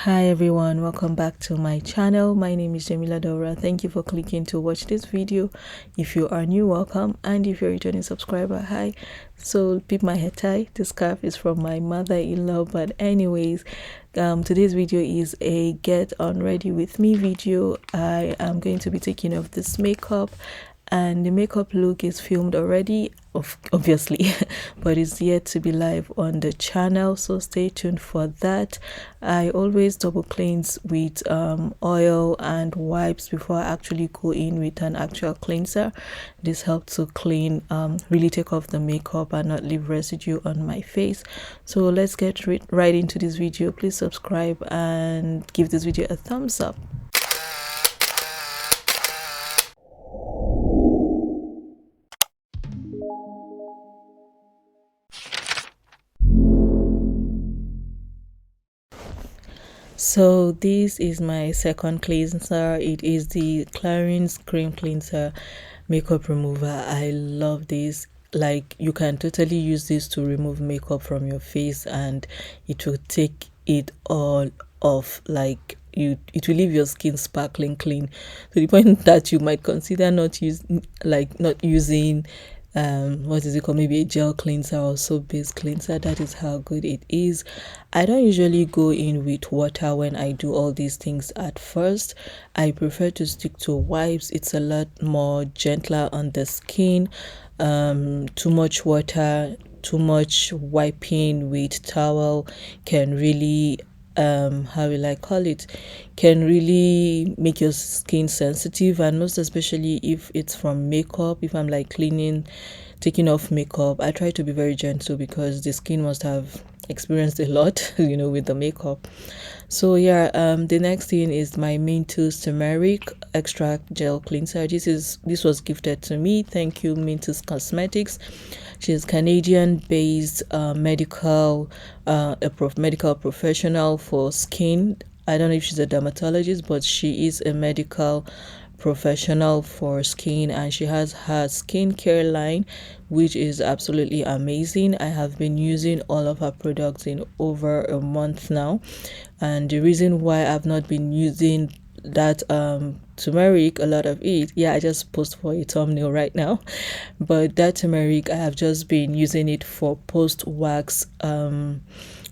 Hi everyone, welcome back to my channel. My name is jamiladaura. Thank you for clicking to watch this video. If you are new, welcome, and if you're a returning subscriber, hi. So keep my hair tie. This scarf is from my mother-in-law, but anyways, today's video is a get on ready with me video. I am going to be taking off this makeup, and the makeup look is filmed already, obviously, but it's yet to be live on the channel, so stay tuned for that. I always double cleanse with oil and wipes before I actually go in with an actual cleanser. This helps to clean, really take off the makeup and not leave residue on my face. So let's get right into this video. Please subscribe and give this video a thumbs up. So this is my second cleanser. It is the Clarins Cream Cleanser Makeup Remover. I love this. Like, you can totally use this to remove makeup from your face and it will take it all off. Like, it will leave your skin sparkling clean to the point that you might consider not using what is it called, maybe a gel cleanser or soap based cleanser. That is how good it is. I don't usually go in with water when I do all these things at first. I prefer to stick to wipes. It's a lot more gentler on the skin. Too much water, too much wiping with towel can really how will I call it, can really make your skin sensitive, and most especially if it's from makeup. If I'm like taking off makeup, I try to be very gentle because the skin must have experienced a lot with the makeup. So yeah, the next thing is my Mintus Turmeric Extract Gel Cleanser. This was gifted to me. Thank you, Mintus Cosmetics. She's Canadian-based medical professional for skin. I don't know if she's a dermatologist, but she is a medical professional for skin, and she has her skincare line, which is absolutely amazing. I have been using all of her products in over a month now, and the reason why I've not been using that turmeric, a lot of it, yeah, I just post for a thumbnail right now, but that turmeric, I have just been using it for post wax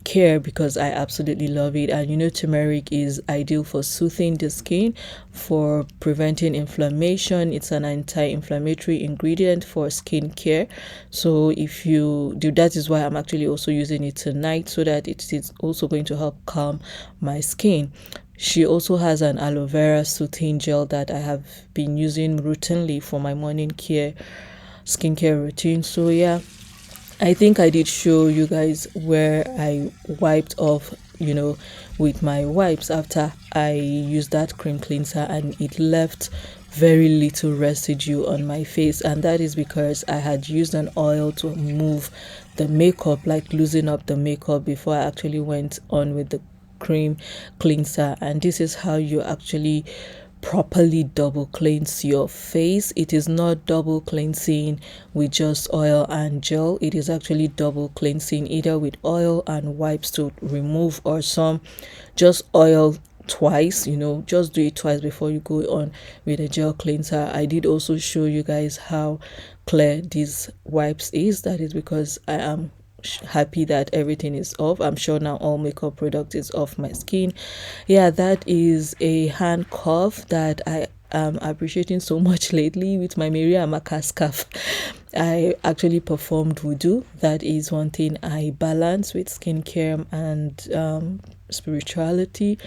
care because I absolutely love it. And turmeric is ideal for soothing the skin, for preventing inflammation. It's an anti-inflammatory ingredient for skin care. So if you do, that is why I'm actually also using it tonight, so that it is also going to help calm my skin. She also has an aloe vera soothing gel that I have been using routinely for my morning skincare routine. So yeah, I think I did show you guys where I wiped off, with my wipes after I used that cream cleanser, and it left very little residue on my face, and that is because I had used an oil to move the makeup, like loosen up the makeup, before I actually went on with the cream cleanser. And this is how you actually properly double cleanse your face. It is not double cleansing with just oil and gel. It is actually double cleansing either with oil and wipes to remove, or some just oil twice. Just do it twice before you go on with a gel cleanser. I did also show you guys how clear these wipes is. That is because I am happy that everything is off. I'm sure now all makeup product is off my skin. Yeah, that is a handcuff that I am appreciating so much lately with my Maria Amaka scarf. I actually performed voodoo. That is one thing I balance with skincare and spirituality.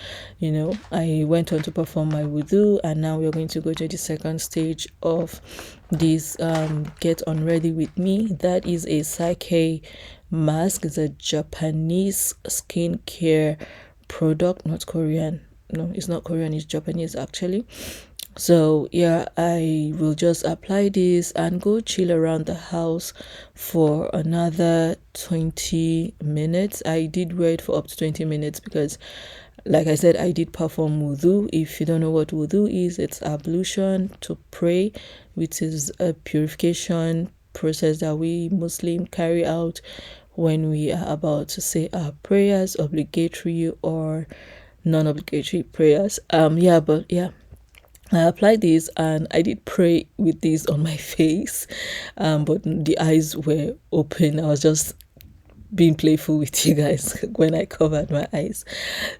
I went on to perform my voodoo, and now we're going to go to the second stage of this get on ready with me. That is a Sake mask. It's a Japanese skincare product, not Korean. No, it's not Korean, it's Japanese actually. So yeah, I will just apply this and go chill around the house for another 20 minutes. I did wait for up to 20 minutes because, like I said, I did perform wudu. If you don't know what wudu is, it's ablution to pray, which is a purification process that we Muslim carry out when we are about to say our prayers, obligatory or non-obligatory prayers. But I applied this and I did pray with this on my face, but the eyes were open. I was just being playful with you guys when I covered my eyes.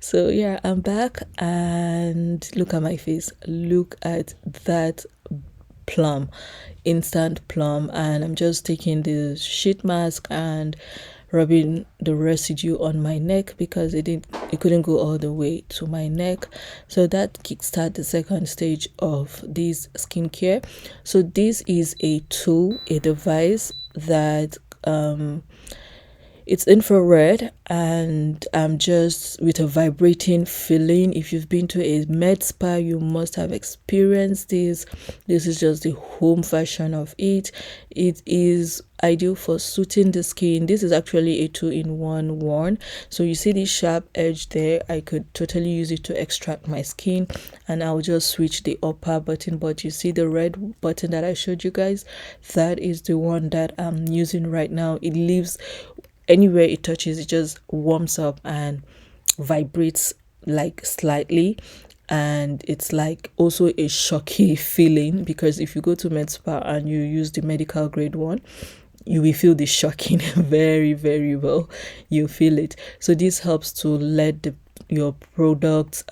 So yeah, I'm back and look at my face. Look at that plum, instant plum. And I'm just taking the sheet mask and rubbing the residue on my neck because it couldn't go all the way to my neck. So that kickstart the second stage of this skincare. So this is a tool, a device that it's infrared, and I'm just with a vibrating feeling. If you've been to a med spa, you must have experienced this. This is just the home version of it. It is ideal for soothing the skin. This is actually a 2-in-1 wand. So you see this sharp edge there. I could totally use it to extract my skin, and I'll just switch the upper button. But you see the red button that I showed you guys? That is the one that I'm using right now. It leaves anywhere it touches, it just warms up and vibrates like slightly, and it's like also a shocky feeling, because if you go to med spa and you use the medical grade one, you will feel the shocking very, very well. You feel it. So this helps to let your products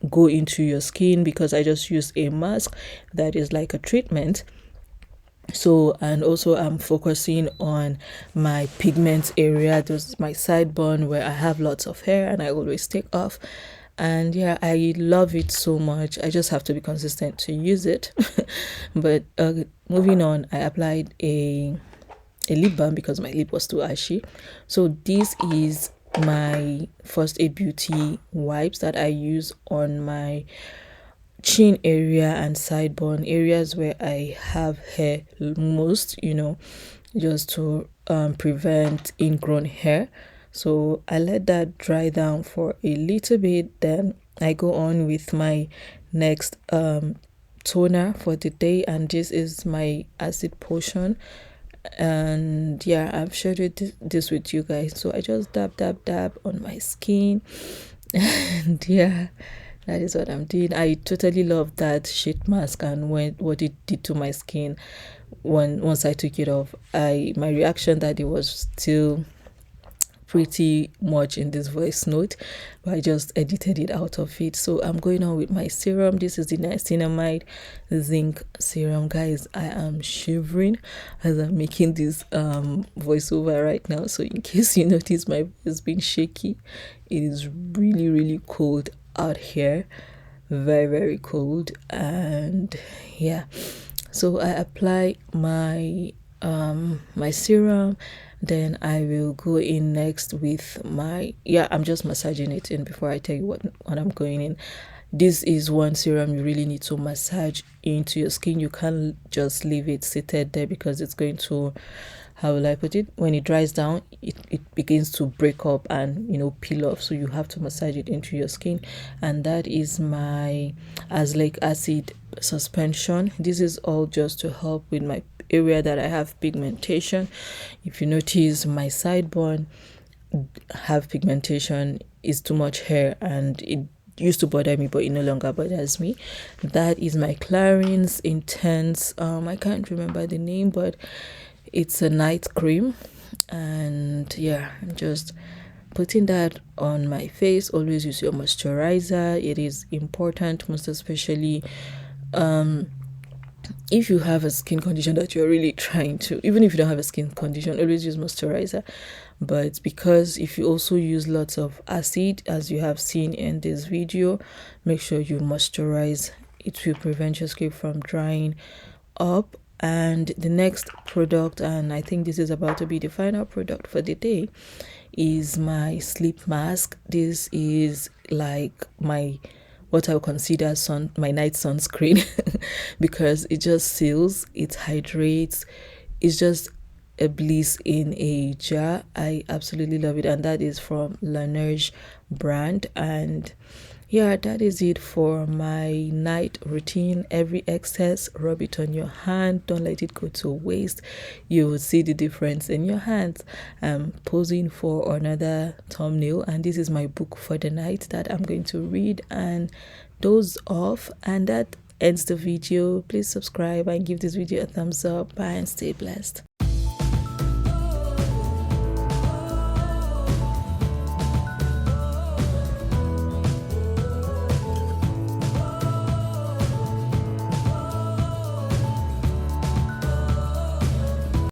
go into your skin, because I just use a mask that is like a treatment. So, and also I'm focusing on my pigment area. There's my sideburn where I have lots of hair and I always take off. And yeah, I love it so much. I just have to be consistent to use it. But moving on, I applied a lip balm because my lip was too ashy. So this is my First Aid Beauty wipes that I use on my chin area and sideburn areas where I have hair most, just to prevent ingrown hair. So I let that dry down for a little bit, then I go on with my next toner for the day, and this is my acid potion. And yeah, I've shared this with you guys. So I just dab on my skin and yeah, that is what I'm doing. I totally love that sheet mask and what it did to my skin once I took it off. My reaction that it was still pretty much in this voice note, but I just edited it out of it. So I'm going on with my serum. This is the niacinamide zinc serum. Guys, I am shivering as I'm making this voiceover right now, so in case you notice my voice being shaky, it is really, really cold out here, very, very cold. And yeah, so I apply my my serum, then I will go in next with I'm just massaging it in before I tell you what I'm going in. This is one serum you really need to massage into your skin. You can't just leave it seated there, because it's going to, how will I put it, when it dries down, it begins to break up and peel off. So you have to massage it into your skin. And that is my azelaic acid suspension. This is all just to help with my area that I have pigmentation. If you notice, my sideburn have pigmentation, is too much hair, and it used to bother me, but it no longer bothers me. That is my Clarins Intense, I can't remember the name, but it's a night cream. And yeah, I'm just putting that on my face. Always use your moisturizer. It is important, most especially if you have a skin condition that you're really trying to, even if you don't have a skin condition, always use moisturizer. But because if you also use lots of acid, as you have seen in this video, make sure you moisturize. It will prevent your skin from drying up. And the next product, and I think this is about to be the final product for the day, is my sleep mask. This is like what I would consider my night sunscreen because it just seals, it hydrates. It's just a bliss in a jar. I absolutely love it, and that is from Laneige brand. And yeah, that is it for my night routine. Every excess, rub it on your hand. Don't let it go to waste. You will see the difference in your hands. I'm posing for another thumbnail, and this is my book for the night that I'm going to read and doze off. And that ends the video. Please subscribe and give this video a thumbs up. Bye and stay blessed.